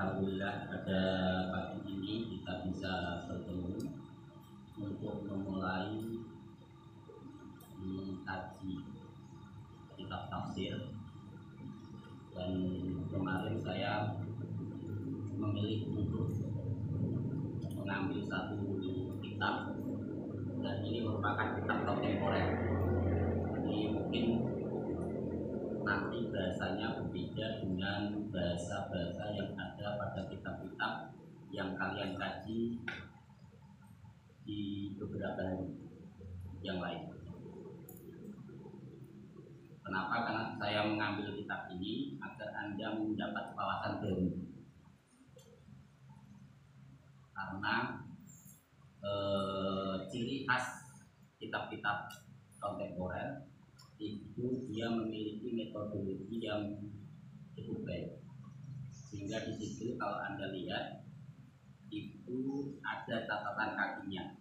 Alhamdulillah pada pagi ini kita bisa bertemu untuk memulai mengkaji kitab tafsir. Dan kemarin saya memilih untuk mengambil satu kitab, dan ini merupakan kitab kontemporer. Jadi mungkin nanti bahasanya berbeda dengan bahasa-bahasa yang ada pada kitab-kitab yang kalian kaji di beberapa hari yang lain. Kenapa? Karena saya mengambil kitab ini agar Anda mendapat wawasan baru. Karena ciri khas kitab-kitab kontemporer itu dia memiliki metodologi yang cukup baik, sehingga di situ kalau Anda lihat itu ada catatan kakinya,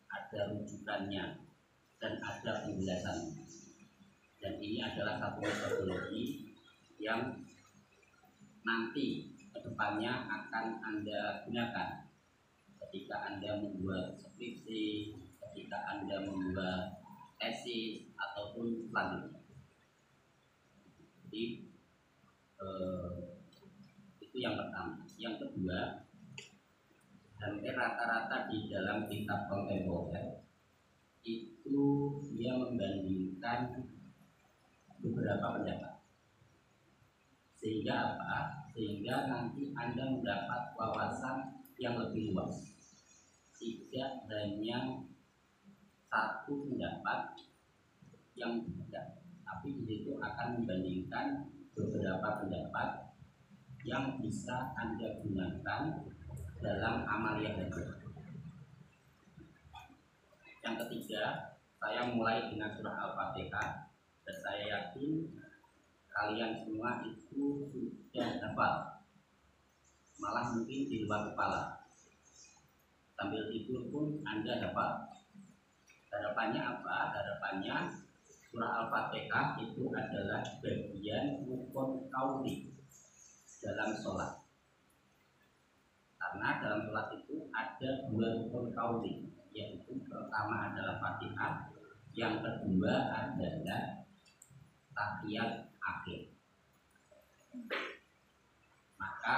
ada rujukannya, dan ada penjelasannya. Dan ini adalah satu metodologi yang nanti kedepannya akan Anda gunakan ketika Anda membuat skripsi, ketika Anda membuat tesis ataupun selanjutnya. Jadi itu yang pertama. Yang kedua, hampir rata-rata di dalam kitab kontemporer itu dia membandingkan beberapa pendapat. Sehingga apa? Sehingga nanti Anda mendapat wawasan yang lebih luas. Tidak hanya satu pendapat yang berbeda, tapi di situ akan membandingkan beberapa pendapat yang bisa Anda gunakan dalam amaliyah belajar. Yang ketiga, saya mulai dengan surah Al-Fatihah, dan saya yakin kalian semua itu sudah hafal, malah mungkin di luar kepala. Sambil tidur pun Anda hafal. Harapannya apa? Harapannya surah Al-Fatihah itu adalah bagian rukun qauli dalam sholat. Karena dalam sholat itu ada dua rukun qauli, yaitu pertama adalah Fatihah, yang kedua adalah tahiyat akhir. Maka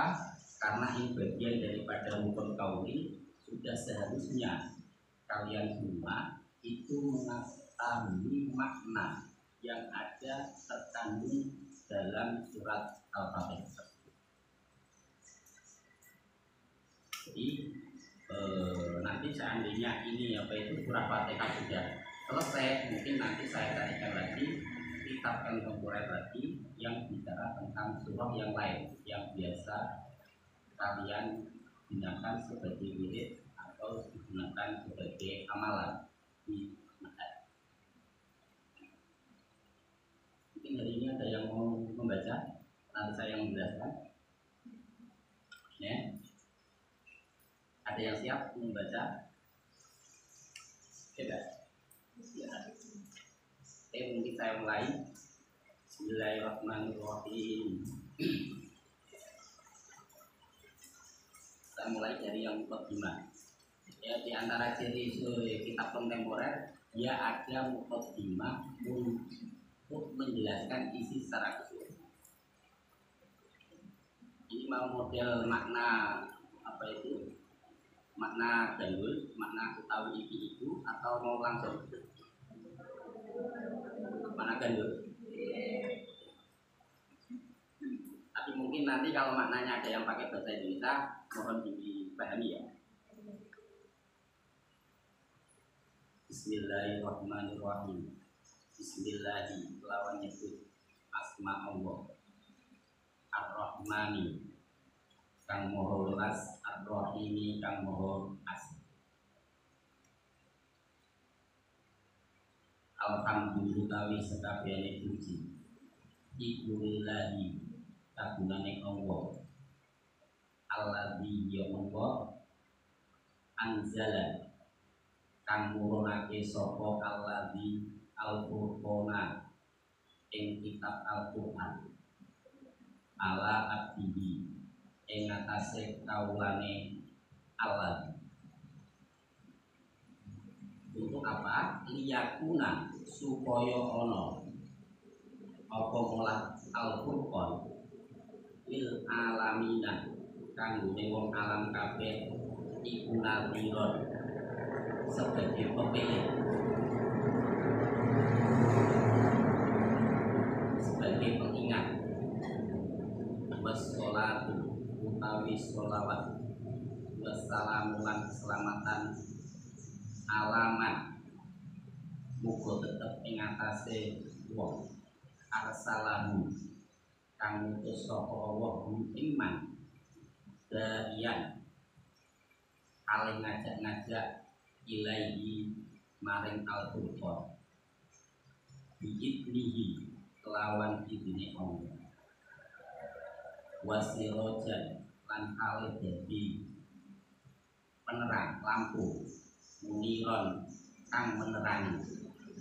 karena ini bagian daripada rukun qauli, sudah seharusnya kalian semua itu mengetahui makna yang ada terkandung dalam surat Al-Fatihah. Jadi nanti seandainya ini itu surah Fatihah sudah selesai, mungkin nanti saya carikan lagi kitab kontemporer lagi yang bicara tentang surah yang lain yang biasa kalian gunakan sebagai wirid atau digunakan sebagai amalan di masjid. Mungkin hari ini ada yang mau membaca, nanti saya yang menjelaskan. Ya, ada yang siap membaca? Tidak. Ya. Oke, mungkin saya mulai. Bismillahirrahmanirrahim. Saya mulai dari yang muqaddimah. Ya, di antara ciri kitab kontemporer, dia ada muqaddimah untuk menjelaskan isi secara keseluruhan. Ini mau model makna apa itu? Makna gandul, makna ketahui itu, atau mau langsung? Makna gandul. Tapi mungkin nanti kalau maknanya ada yang pakai bahasa Indonesia, mohon dipahami ya. Bismillahirrahmanirrahim. Bismillahi lawan nyebut asma Allah. Ar-Rahmani kang moho welas, Ar-Rahimi kang moho asih. Alhamdulillah sekabehane puji iku lillahi kagunane Allah. Alladzi ya Allah anzala kang nurunake sapa alladzi al-Qur'ana ing kitab Al-Qur'an ala abdihi ing atase kaulane Allah. Untuk apa? Liyakuna supaya ana apa mulah Al-Furqan lil alamina kanggone wong alam kabeh iku nadhiron sebagai pepilih, sebagai pengingat. Wassalatu utawi sholawat, wassalamu lan keselamatan alaman muga tetep ing atase wong arsalahu kang ngutus sapa Allah ing man daiyan paling ngajak-ngajak ilaihi maring al-Furqan biidnihi kelawan idine Allah, wasirojan lan kalih dadi penerang lampu muniron kang menerangi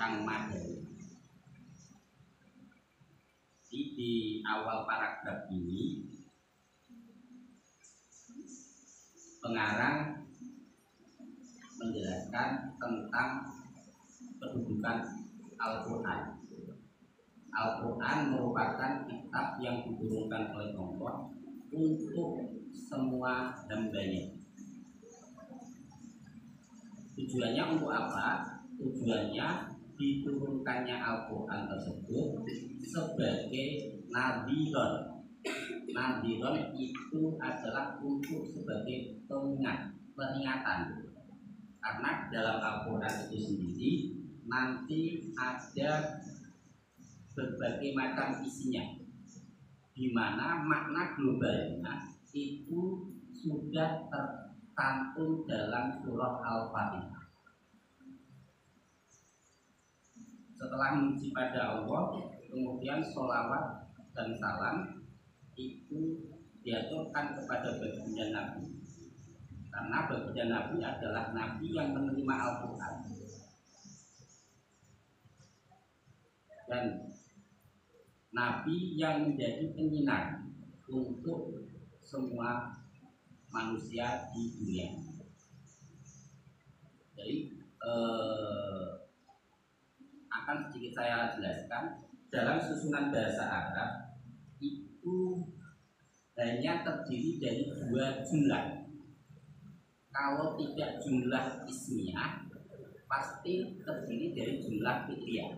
kang madani. Di awal paragraf ini pengarang menjelaskan tentang kedudukan Al-Quran. Al-Quran merupakan kitab yang diturunkan oleh Allah untuk semua hambanya. Tujuannya untuk apa? Tujuannya diturunkannya Al-Quran tersebut sebagai nadhiron. Nadhiron itu adalah untuk sebagai peringatan. Karena dalam Al-Quran itu sendiri nanti ada berbagai macam isinya, di mana makna globalnya itu sudah tercantum dalam surah Al-Fatihah. Setelah memuji pada Allah, kemudian sholawat dan salam itu diaturkan kepada baginda Nabi, karena baginda Nabi adalah Nabi yang menerima Al-Quran dan Nabi yang menjadi penyinar untuk semua manusia di dunia. Jadi akan sedikit saya jelaskan, dalam susunan bahasa Arab itu hanya terdiri dari dua jumlah. Kalau tidak jumlah ismiyah, pasti terdiri dari jumlah fi'liyah.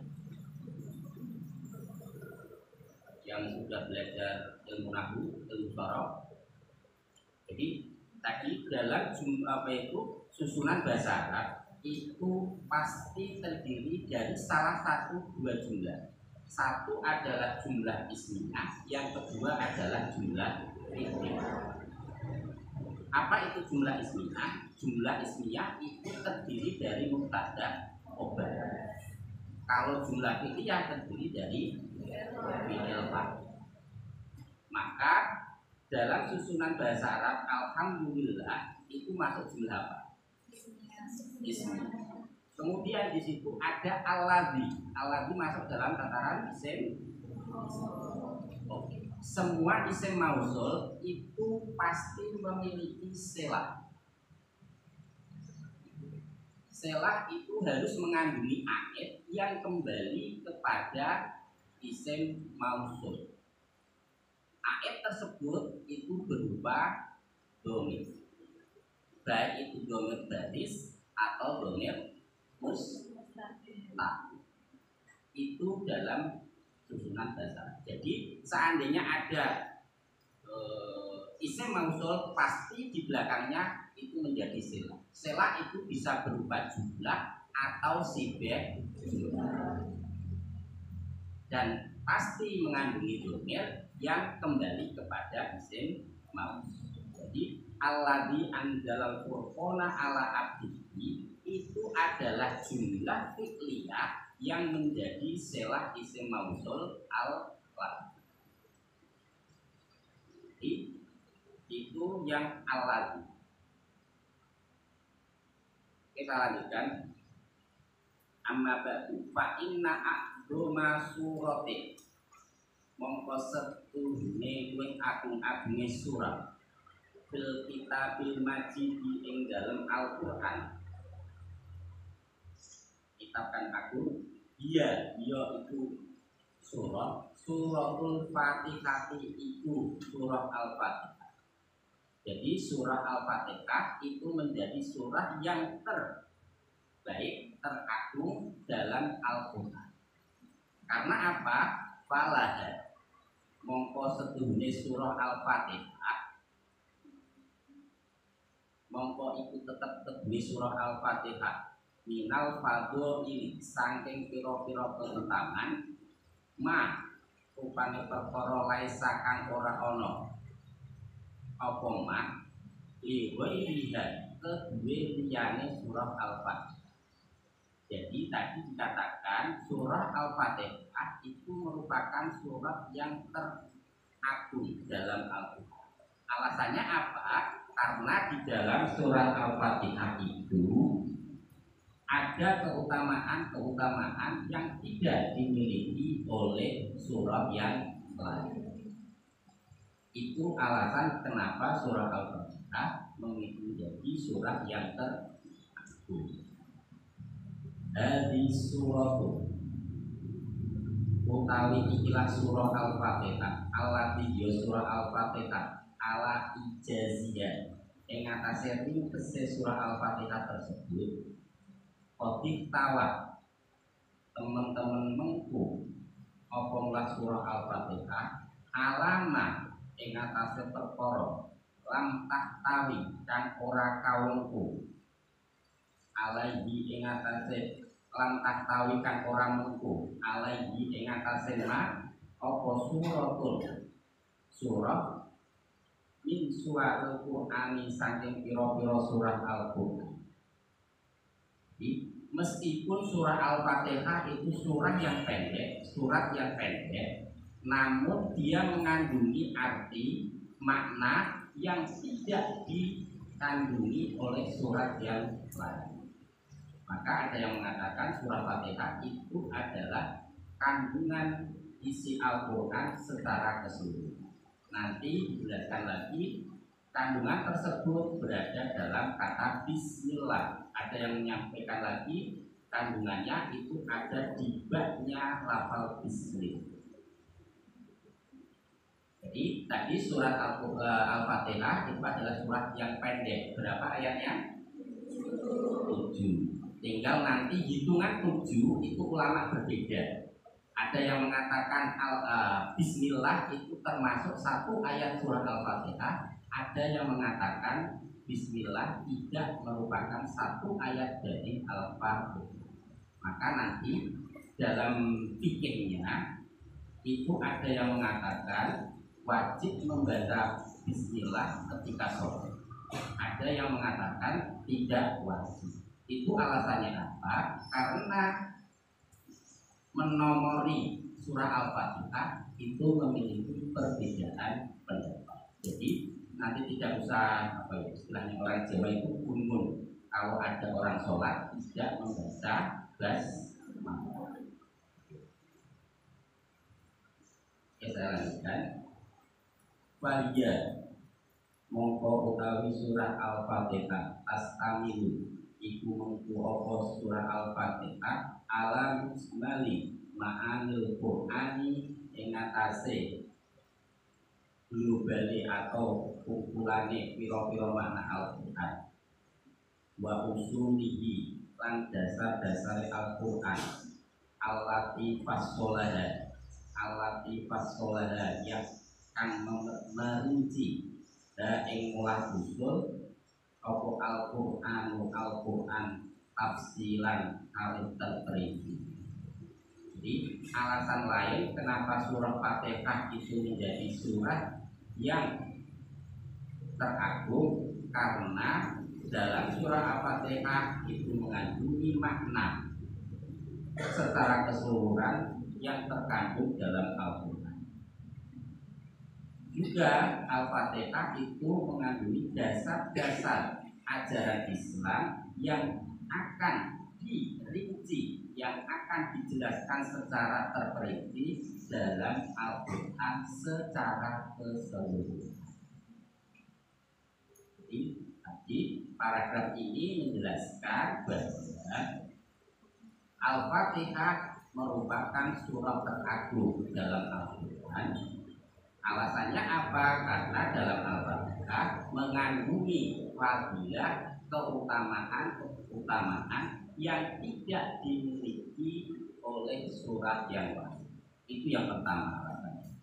Yang sudah belajar ilmu nahwu, ilmu sharaf. Jadi tadi dalam susunan bahasa Arab itu pasti terdiri dari salah satu dua jumlah. Satu adalah jumlah ismiyah, yang kedua adalah jumlah fi'liyah. Apa itu jumlah ismiyah? Jumlah ismiyah itu terdiri dari mubtada khobar. Kalau jumlah fi'liyah terdiri dari fi'il fa'il. Maka dalam susunan bahasa Arab alhamdulillah itu masuk jumlah apa? Ismi. Kemudian di situ ada alladzi. Alladzi masuk dalam tataran isim. Semua isim mausul itu pasti memiliki selah. Selah itu harus mengandungi aid yang kembali kepada isim mausul. Aid tersebut itu berupa dhamir, baik itu dhamir baris atau dhamir mustaqil. Itu dalam susunan bahasa. Jadi seandainya ada isim mausul, pasti di belakangnya itu menjadi selah. Selah itu bisa berupa jumlah atau sibeh jumlah, dan pasti mengandungi dhamir yang kembali kepada isim mausul. Jadi alladzi anzalal furqana ala abdihi itu adalah jumlah fi'liyah yang menjadi selah isim mausul al-ladzi. Itu yang alladzi. Kita lanjutkan. Amma ba'du fa inna a'dhama surati mongko setuhune luwih agung-agunge surah fil kitabil majid ing dalam Al-Qur'an. Kitab kan aku dia itu suratul Fatihah itu surah Al-Fatihah. Jadi surah Al-Fatihah itu menjadi surah yang terbaik, teragung dalam Al-Quran. Karena apa? Falaha mongko seduhune surah Al-Fatihah, mongko itu tetap seduhune surah Al-Fatihah minal fadho ini saking pira-pira keutamaan ma rupane perkara laisa kang ora ana apa ma liwaiha kedue liyane surah Al-Fatihah. Jadi tadi dikatakan surah Al-Fatihah itu merupakan surah yang teragung dalam Al-Quran. Alasannya apa? Karena di dalam surah Al-Fatihah itu ada keutamaan-keutamaan yang tidak dimiliki oleh surah yang lain. Itu alasan kenapa surah Al-Fatihah menjadi surah yang teragung. Hadis suratu utawi ikilah surah Al-Fatihah alati ya surah Al-Fatihah ala ijaziyah ing atase ringkese surah Al-Fatihah tersebut qadih tawa teman-teman mengku apa mulah surah Al-Fatihah alama ing atase perkara lam tahtawi kang ora kawengku alaihi ing atase lan tahtawi kang ora mengku alaihi ing atase ma apa surah min surah Al-Qur'ani saking pira-pira surah Al-Qur'an. Meskipun surah Al-Fatihah itu surat yang pendek, namun dia mengandungi arti makna yang tidak dikandungi oleh surat yang lain. Maka ada yang mengatakan surah Fatihah itu adalah kandungan isi Al-Quran secara keseluruhan. Nanti dijelaskan lagi kandungan tersebut berada dalam kata Bismillah. Ada yang menyampaikan lagi kandungannya itu ada di baknya lafal Bismillah. Jadi tadi surat Al-Fatihah itu adalah surat yang pendek. Berapa ayatnya? 7. Tinggal nanti hitungan 7 itu ulama berbeda. Ada yang mengatakan Bismillah itu termasuk satu ayat surah Al-Fatihah. Ada yang mengatakan Bismillah tidak merupakan satu ayat dari Al-Fatihah. Maka nanti dalam fikihnya itu ada yang mengatakan wajib membaca Bismillah ketika sholat. Ada yang mengatakan tidak wajib. Itu alasannya apa? Karena menomori surah Al-Fatihah itu memiliki perbedaan pendapat. Jadi nanti tidak usah istilahnya orang Jawa itu bungun. Kalau ada orang sholat tidak membaca basmalah. Oke, saya lanjutkan. Waliya mongko utawi surah Al-Fatihah astamilu iku mengku apa surah Al-Fatihah alam mali ma'anil Qur'ani ing atase globale atau kumulane pira-pira makna Al-Qur'an wa usulihi lan dasar-dasare Al-Qur'an allati fassolaha yang kang merinci ing mulah usul apa Al-Qur'an tafsilan alif terperinci. Jadi alasan lain kenapa surah Fatihah itu menjadi surah yang teragung karena dalam surah Al-Fatihah itu mengandungi makna secara keseluruhan yang terkandung dalam Al-Quran. Juga Al-Fatihah itu mengandungi dasar-dasar ajaran Islam yang akan dirinci, yang akan dijelaskan secara terperinci dalam Al-Quran secara keseluruhan. Jadi paragraf ini menjelaskan bahwa Al-Fatihah merupakan surat teragung dalam Al-Quran. Alasannya apa? Karena dalam Al-Fatihah mengandungi fadilah keutamaan yang tidak dimiliki oleh surat yang lain. Itu yang pertama alasannya.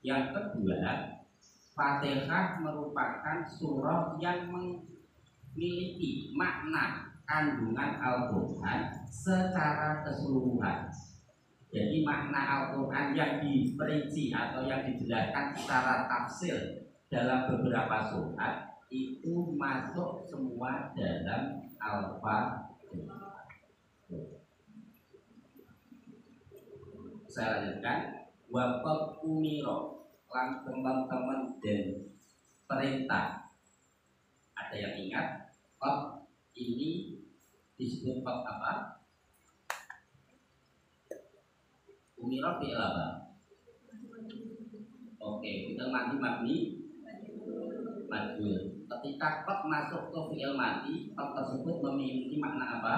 Yang kedua, Fatihah merupakan surah yang memiliki makna kandungan Al-Quran secara keseluruhan. Jadi makna Al-Quran yang diperinci atau yang dijelaskan secara tafsir dalam beberapa surat itu masuk semua dalam Al-Fatihah. Saya lanjutkan. Waqad umiro, lan teman-teman dan perintah. Ada yang ingat? Qad ini disebut qad apa? Umiro fi'il apa? Oke, fi'il madi mabni majhul. Ketika qad masuk ke fi'il madi, qad tersebut memiliki makna apa?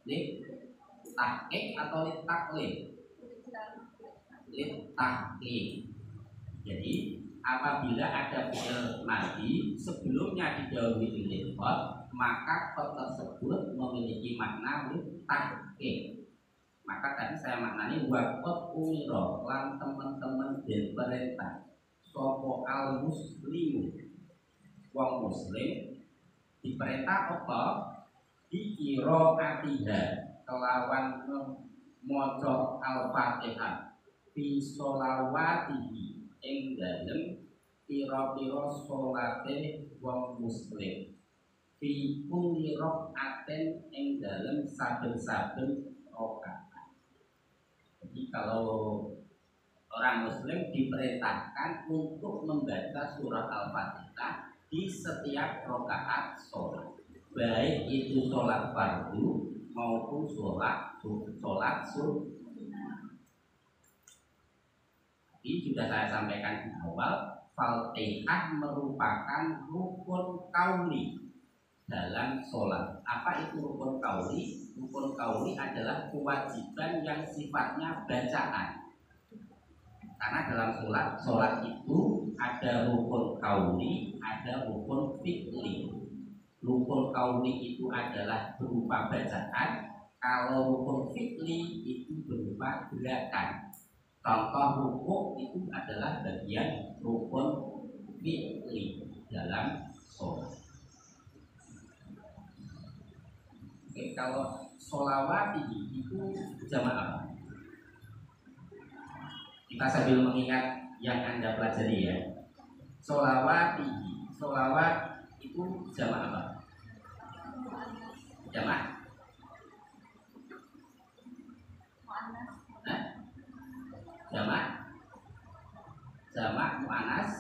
Lid tahqiq atau lid taklid? Lid tahqiq. Jadi apabila ada fi'il madi sebelumnya didahului lid qad, maka qad tersebut memiliki makna lid tahqiq. Maka tadi saya maknani waqad umiro, lan teman-teman dan perintah sopo al muslimu, wong muslim diperintah apa? Dikira atiha kelawan moco al-Fatihah fi sholawatihi ing dalem pira-pira sholate wong muslim fi kulli rakaatin ing dalem saben-saben rakaat. Jadi kalau orang muslim diperintahkan untuk membaca surah Al-Fatihah di setiap rakaat sholat, baik itu sholat fardu maupun sholat sunnah. Ini sudah saya sampaikan di awal, Fatihah merupakan rukun kauli dalam sholat. Apa itu rukun kauli? Rukun kauli adalah kewajiban yang sifatnya bacaan. Karena dalam sholat itu ada rukun kauli, ada rukun fi'li. Rukun kauli itu adalah berupa bacaan, kalau rukun fi'li itu berupa gerakan. Contoh rukuk itu adalah bagian rukun fi'li dalam sholat. Oke, kalau sholawati itu jamaah. Kita sambil mengingat yang Anda pelajari ya. Sholawati, sholawat itu jamaah apa? Jamaah? Jamaah? Jamaah mu'anas?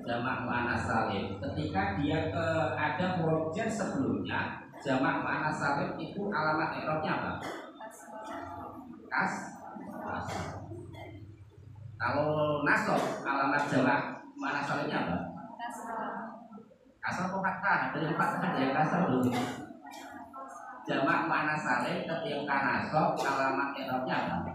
Jamaah mu'anas salim. Ketika dia ada objek sebelumnya, jamaah mu'anas salim itu alamat i'rabnya apa? Kalau nasab alamat jamaah mu'anas salimnya apa? Kasar atau fathah? Ada yang fathah, ada yang kasar belum? Jamaah mu'anas salim ketika nasab alamat i'rabnya apa?